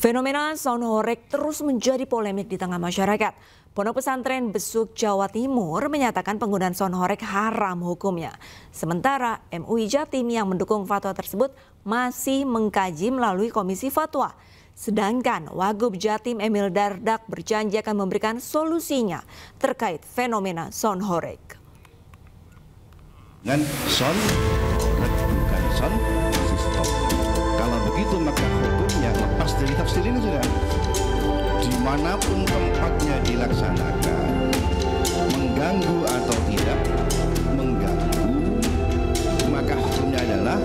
Fenomena sound horeg terus menjadi polemik di tengah masyarakat. Pondok Pesantren Besuk, Jawa Timur menyatakan penggunaan sound horeg haram hukumnya. Sementara MUI Jatim yang mendukung fatwa tersebut masih mengkaji melalui Komisi Fatwa. Sedangkan Wagub Jatim Emil Dardak berjanji akan memberikan solusinya terkait fenomena sound horeg. Dengan sound bukan sound system. Kalau begitu maka hukumnya lepas dari tafsir ini sudah. Dimanapun tempatnya dilaksanakan, mengganggu atau tidak mengganggu, maka hukumnya adalah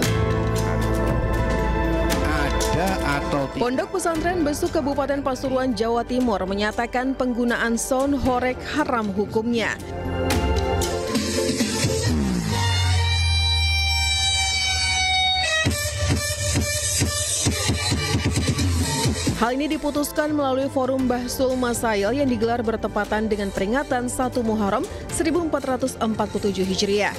ada atau tidak. Pondok Pesantren Besuk Kabupaten Pasuruan, Jawa Timur menyatakan penggunaan sound horeg haram hukumnya. Hal ini diputuskan melalui forum Bahsul Masail yang digelar bertepatan dengan peringatan 1 Muharram 1447 Hijriah.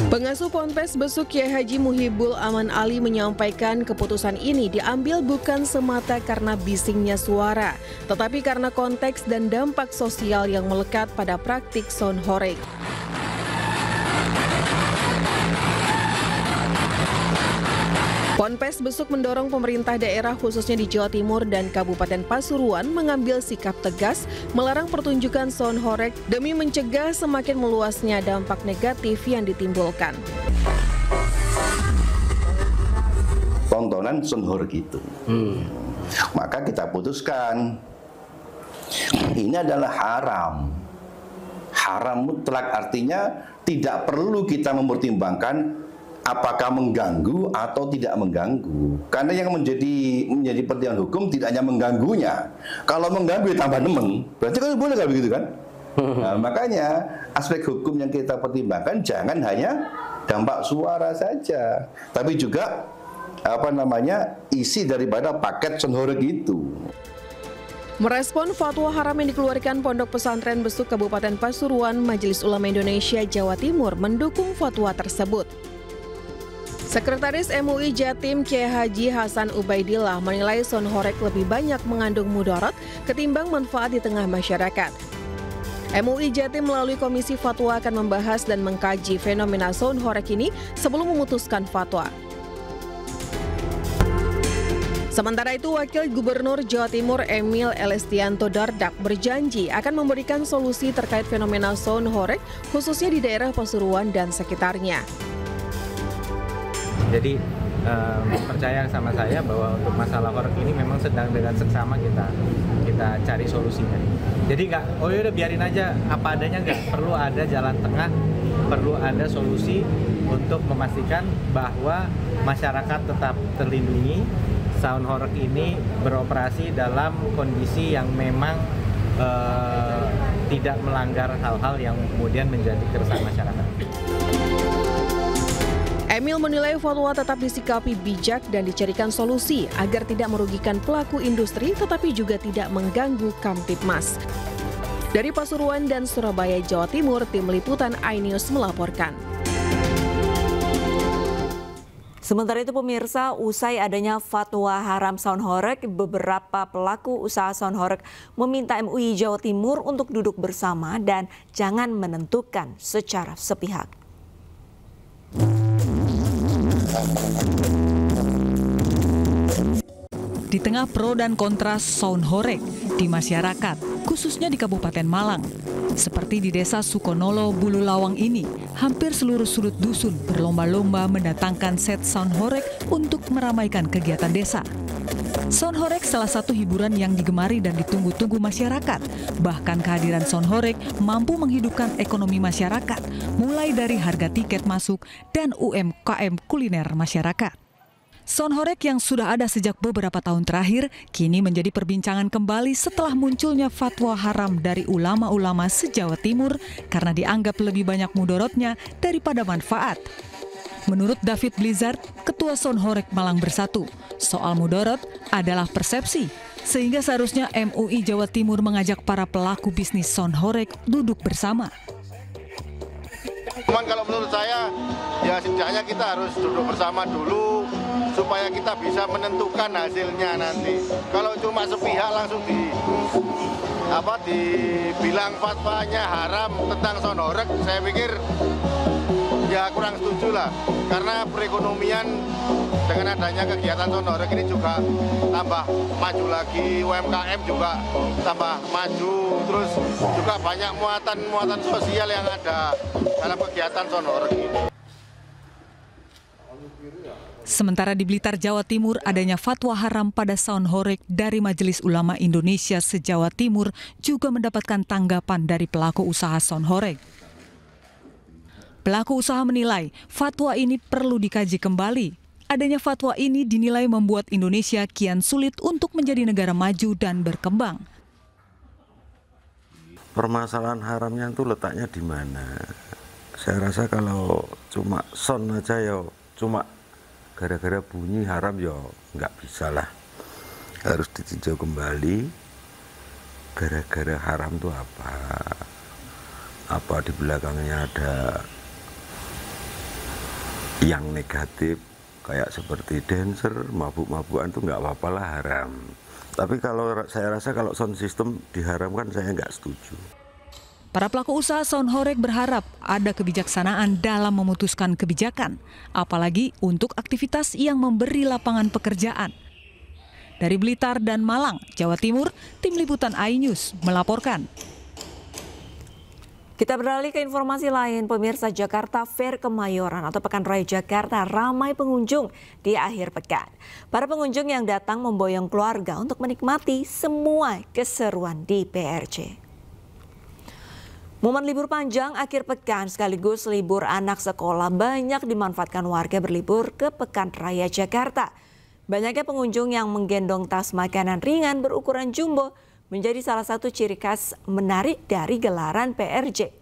Pengasuh Ponpes Besuk Kyai Haji Muhibul Aman Ali menyampaikan keputusan ini diambil bukan semata karena bisingnya suara, tetapi karena konteks dan dampak sosial yang melekat pada praktik sound horeg. Ponpes Besuk mendorong pemerintah daerah khususnya di Jawa Timur dan Kabupaten Pasuruan mengambil sikap tegas melarang pertunjukan sound horeg demi mencegah semakin meluasnya dampak negatif yang ditimbulkan. Tontonan sound horeg itu, maka kita putuskan ini adalah haram. Haram mutlak artinya tidak perlu kita mempertimbangkan apakah mengganggu atau tidak mengganggu. Karena yang menjadi pertimbangan hukum tidak hanya mengganggunya. Kalau mengganggu ya tambah nemen. Berarti kan boleh nggak begitu kan? Nah, makanya aspek hukum yang kita pertimbangkan jangan hanya dampak suara saja, tapi juga isi daripada paket sound horeg itu. Merespon fatwa haram yang dikeluarkan Pondok Pesantren Besuk Kabupaten Pasuruan, Majelis Ulama Indonesia Jawa Timur mendukung fatwa tersebut. Sekretaris MUI Jatim Kyai Haji Hasan Ubaidillah menilai sound horeg lebih banyak mengandung mudarat ketimbang manfaat di tengah masyarakat. MUI Jatim melalui Komisi Fatwa akan membahas dan mengkaji fenomena sound horeg ini sebelum memutuskan fatwa. Sementara itu, Wakil Gubernur Jawa Timur Emil Elestianto Dardak berjanji akan memberikan solusi terkait fenomena sound horeg khususnya di daerah Pasuruan dan sekitarnya. Jadi percaya sama saya bahwa untuk masalah horeg ini memang sedang dengan seksama kita cari solusinya. Jadi nggak, oh yaudah biarin aja apa adanya, nggak perlu ada jalan tengah, perlu ada solusi untuk memastikan bahwa masyarakat tetap terlindungi. Sound horeg ini beroperasi dalam kondisi yang memang tidak melanggar hal-hal yang kemudian menjadi keresahan masyarakat. Emil menilai fatwa tetap disikapi bijak dan dicarikan solusi agar tidak merugikan pelaku industri tetapi juga tidak mengganggu Kamtibmas. Dari Pasuruan dan Surabaya, Jawa Timur, Tim Liputan iNews melaporkan. Sementara itu pemirsa, usai adanya fatwa haram sound horeg, beberapa pelaku usaha sound horeg meminta MUI Jawa Timur untuk duduk bersama dan jangan menentukan secara sepihak. Di tengah pro dan kontra sound horeg di masyarakat, khususnya di Kabupaten Malang, seperti di Desa Sukonolo, Bulu Lawang ini, hampir seluruh sudut dusun berlomba-lomba mendatangkan set sound horeg untuk meramaikan kegiatan desa. Sound horeg salah satu hiburan yang digemari dan ditunggu-tunggu masyarakat. Bahkan kehadiran sound horeg mampu menghidupkan ekonomi masyarakat, mulai dari harga tiket masuk dan UMKM kuliner masyarakat. Sound horeg yang sudah ada sejak beberapa tahun terakhir kini menjadi perbincangan kembali setelah munculnya fatwa haram dari ulama-ulama se-Jawa Timur karena dianggap lebih banyak mudorotnya daripada manfaat. Menurut David Blizzard, Ketua Sound horeg Malang Bersatu, soal mudorot adalah persepsi, sehingga seharusnya MUI Jawa Timur mengajak para pelaku bisnis sound horeg duduk bersama. Cuman kalau menurut saya ya setidaknya kita harus duduk bersama dulu supaya kita bisa menentukan hasilnya nanti. Kalau cuma sepihak langsung dibilang fatwanya haram tentang sound horeg, saya pikir ya kurang setuju lah. Karena perekonomian dengan adanya kegiatan sound horeg ini juga tambah maju lagi, UMKM juga tambah maju, terus juga banyak muatan sosial yang ada dalam kegiatan sound horeg ini. Sementara di Blitar, Jawa Timur, adanya fatwa haram pada sound horeg dari Majelis Ulama Indonesia se-Jawa Timur juga mendapatkan tanggapan dari pelaku usaha sound horeg. Pelaku usaha menilai fatwa ini perlu dikaji kembali. Adanya fatwa ini dinilai membuat Indonesia kian sulit untuk menjadi negara maju dan berkembang. Permasalahan haramnya itu letaknya di mana? Saya rasa kalau cuma sound aja ya cuma gara-gara bunyi haram ya nggak bisa lah. Harus ditinjau kembali gara-gara haram itu apa? Apa di belakangnya ada yang negatif kayak seperti dancer, mabuk-mabukan itu nggak apa-apa lah haram. Tapi kalau saya rasa kalau sound system diharamkan saya nggak setuju. Para pelaku usaha sound horeg berharap ada kebijaksanaan dalam memutuskan kebijakan, apalagi untuk aktivitas yang memberi lapangan pekerjaan. Dari Blitar dan Malang, Jawa Timur, Tim Liputan iNews melaporkan. Kita beralih ke informasi lain, pemirsa. Jakarta Fair Kemayoran atau Pekan Raya Jakarta ramai pengunjung di akhir pekan. Para pengunjung yang datang memboyong keluarga untuk menikmati semua keseruan di PRJ. Momen libur panjang akhir pekan sekaligus libur anak sekolah banyak dimanfaatkan warga berlibur ke Pekan Raya Jakarta. Banyaknya pengunjung yang menggendong tas makanan ringan berukuran jumbo menjadi salah satu ciri khas menarik dari gelaran PRJ.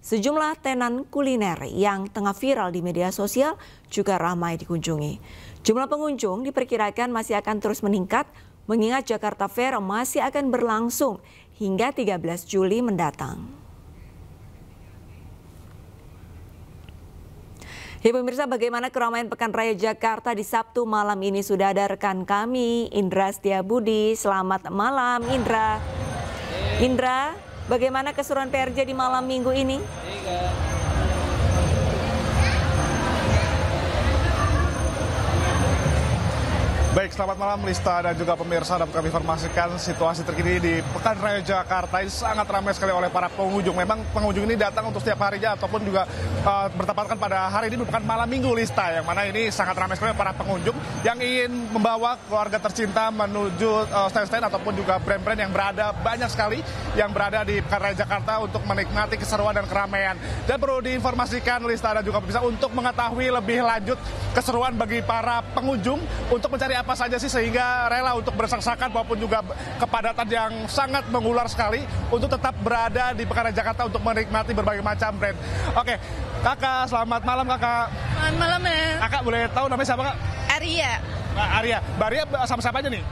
Sejumlah tenan kuliner yang tengah viral di media sosial juga ramai dikunjungi. Jumlah pengunjung diperkirakan masih akan terus meningkat mengingat Jakarta Fair masih akan berlangsung hingga 13 Juli mendatang. Ya pemirsa, bagaimana keramaian Pekan Raya Jakarta di Sabtu malam ini? Sudah ada rekan kami, Indra Setiabudi. Selamat malam, Indra. Indra, bagaimana keseruan PRJ di malam minggu ini? Baik, selamat malam Lista dan juga pemirsa. Dan kami informasikan situasi terkini di Pekan Raya Jakarta ini sangat ramai sekali oleh para pengunjung. Memang pengunjung ini datang untuk setiap harinya ataupun juga bertepatan pada hari ini merupakan malam minggu Lista. Yang mana ini sangat ramai sekali para pengunjung yang ingin membawa keluarga tercinta menuju stand-stand ataupun juga brand-brand yang berada banyak sekali yang berada di Pekan Raya Jakarta untuk menikmati keseruan dan keramaian. Dan perlu diinformasikan Lista dan juga pemirsa untuk mengetahui lebih lanjut keseruan bagi para pengunjung untuk mencari apa saja sih sehingga rela untuk berdesak-desakan maupun juga kepadatan yang sangat mengular sekali untuk tetap berada di Pekan Raya Jakarta untuk menikmati berbagai macam brand. Oke, Kakak, selamat malam Kakak. Selamat malam ya. Kakak boleh tahu namanya siapa Kak? Arya. Arya. Mbak Arya sama siapa aja nih?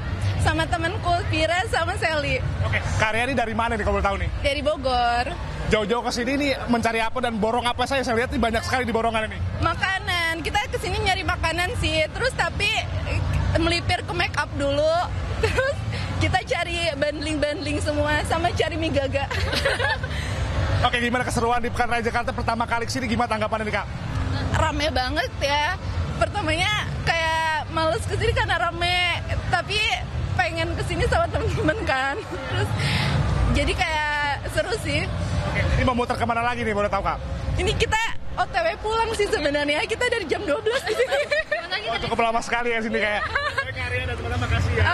Sama temanku Vira sama Sally. Oke, Kak Arya ini dari mana nih kalau boleh tahu nih? Dari Bogor. Jauh-jauh ke sini nih mencari apa dan borong apa saya lihat nih banyak sekali di borongan ini. Makanan. Kita kesini nyari makanan sih. Terus tapi melipir ke make up dulu. Terus kita cari bundling-bundling semua sama cari mie gaga. Oke, gimana keseruan di Pekan Raya Jakarta pertama kali kesini, gimana tanggapannya nih Kak? Rame banget ya. Pertamanya kayak males kesini karena rame. Tapi pengen kesini sama temen-temen kan. Terus jadi kayak seru sih. Oke, ini mau muter kemana lagi nih, boleh tahu Kak? Ini kita OTW pulang sih sebenarnya. Kita dari jam 12 di sini. Oh, cukup lama sekali ya sini kayak. Dan terima kasih ya.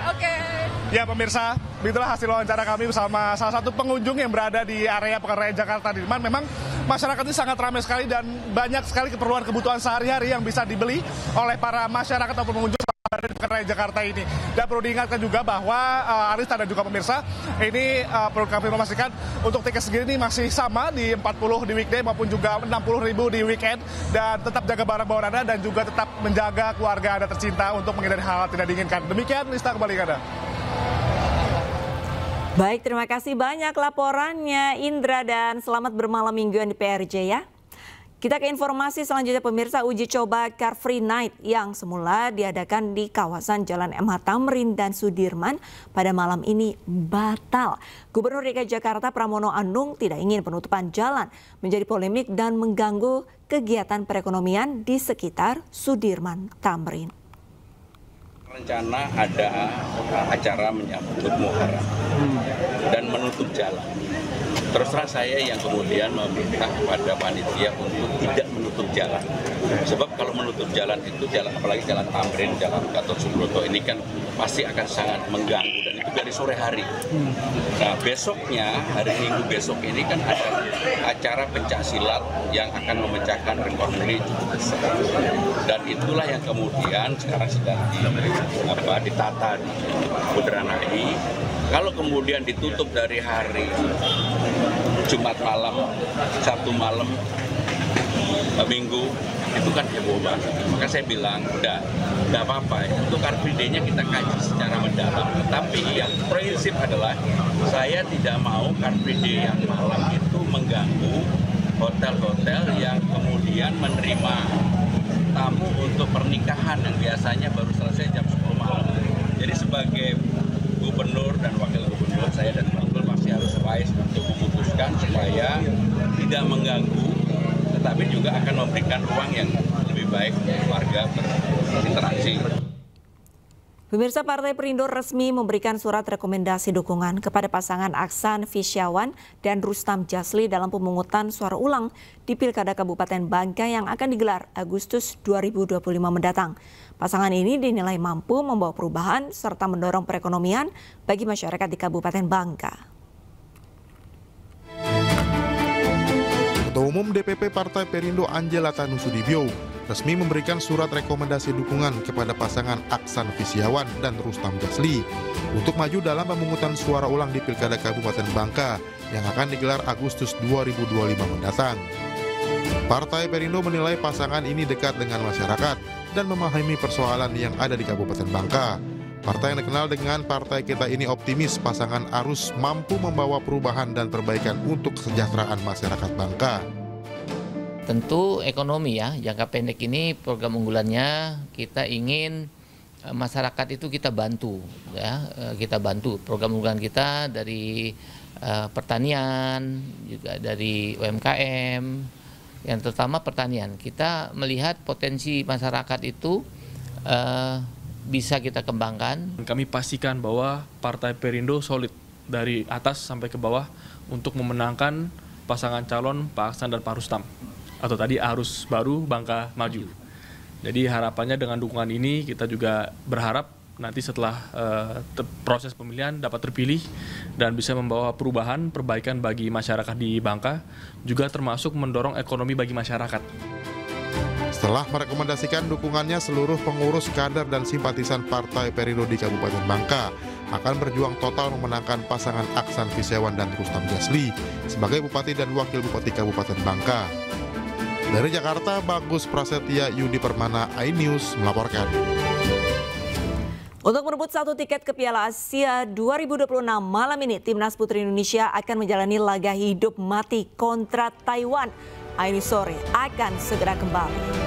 Oke. Ya pemirsa, begitulah hasil wawancara kami bersama salah satu pengunjung yang berada di area Pekan Raya Jakarta. Di mana memang masyarakat ini sangat ramai sekali dan banyak sekali keperluan kebutuhan sehari-hari yang bisa dibeli oleh para masyarakat ataupun pengunjung di Pekan Raya Jakarta ini. Dan perlu diingatkan juga bahwa Arista dan juga pemirsa, ini perlu kami informasikan untuk tiket segini masih sama di 40 di weekday maupun juga 60.000 di weekend. Dan tetap jaga barang bawaan Anda dan juga tetap menjaga keluarga Anda tercinta untuk menghindari hal-hal tidak diinginkan. Demikian Lista, kembali ke Anda. Baik, terima kasih banyak laporannya Indra dan selamat bermalam mingguan di PRJ ya. Kita ke informasi selanjutnya pemirsa, uji coba Car Free Night yang semula diadakan di kawasan Jalan MH Tamrin dan Sudirman pada malam ini batal. Gubernur DKI Jakarta Pramono Anung tidak ingin penutupan jalan menjadi polemik dan mengganggu kegiatan perekonomian di sekitar Sudirman Tamrin. Rencana ada acara menyambut Muharram dan menutup jalan. Terus terang saya yang kemudian meminta kepada panitia untuk tidak menutup jalan. Sebab kalau menutup jalan itu, apalagi jalan Tamrin, jalan Gatot Subroto ini kan pasti akan sangat mengganggu dan itu dari sore hari. Nah besoknya, hari Minggu besok ini kan ada acara pencak silat yang akan memecahkan rekor muri cukup besar. Dan itulah yang kemudian sekarang sedang ditata di Bundaran HI. Kalau kemudian ditutup dari hari Jumat malam, Sabtu malam, Minggu, itu kan heboh banget. Maka saya bilang, udah, nggak apa-apa. Untuk Car Free Day-nya kita kaji secara mendalam. Tetapi yang prinsip adalah, saya tidak mau Car Free Day yang malam itu mengganggu hotel-hotel yang kemudian menerima tamu untuk pernikahan yang biasanya baru selesai jam 10 malam. Jadi sebagai gubernur dan wakil gubernur, saya dan Bangkul pasti harus wise untuk memutuskan supaya tidak mengganggu, tetapi juga akan memberikan ruang yang lebih baik warga berinteraksi. Pemirsa, Partai Perindo resmi memberikan surat rekomendasi dukungan kepada pasangan Aksan Fisyawan dan Rustam Jasli dalam pemungutan suara ulang di Pilkada Kabupaten Bangka yang akan digelar Agustus 2025 mendatang. Pasangan ini dinilai mampu membawa perubahan serta mendorong perekonomian bagi masyarakat di Kabupaten Bangka. Ketua Umum DPP Partai Perindo Angela Tanusudibyo resmi memberikan surat rekomendasi dukungan kepada pasangan Aksan Fisyawan dan Rustam Jasli untuk maju dalam pemungutan suara ulang di Pilkada Kabupaten Bangka yang akan digelar Agustus 2025 mendatang. Partai Perindo menilai pasangan ini dekat dengan masyarakat dan memahami persoalan yang ada di Kabupaten Bangka. Partai yang dikenal dengan Partai Kita Ini optimis pasangan Arus mampu membawa perubahan dan perbaikan untuk kesejahteraan masyarakat Bangka. Tentu ekonomi ya, jangka pendek ini program unggulannya kita ingin masyarakat itu kita bantu ya, kita bantu program unggulan kita dari pertanian, juga dari UMKM, yang terutama pertanian. Kita melihat potensi masyarakat itu bisa kita kembangkan. Kami pastikan bahwa Partai Perindo solid dari atas sampai ke bawah untuk memenangkan pasangan calon Pak Aksan dan Pak Rustam. Atau tadi Arus Baru Bangka Maju. Jadi harapannya dengan dukungan ini kita juga berharap nanti setelah proses pemilihan dapat terpilih dan bisa membawa perubahan, perbaikan bagi masyarakat di Bangka, juga termasuk mendorong ekonomi bagi masyarakat. Setelah merekomendasikan dukungannya, seluruh pengurus, kader, dan simpatisan Partai Perindo di Kabupaten Bangka akan berjuang total memenangkan pasangan Aksan Fisyawan dan Rustam Jasli sebagai Bupati dan Wakil Bupati Kabupaten Bangka. Dari Jakarta, Bagus Prasetya Yudi Permana, iNews melaporkan. Untuk merebut satu tiket ke Piala Asia 2026 malam ini, Timnas Putri Indonesia akan menjalani laga hidup mati kontra Taiwan. iNews sore akan segera kembali.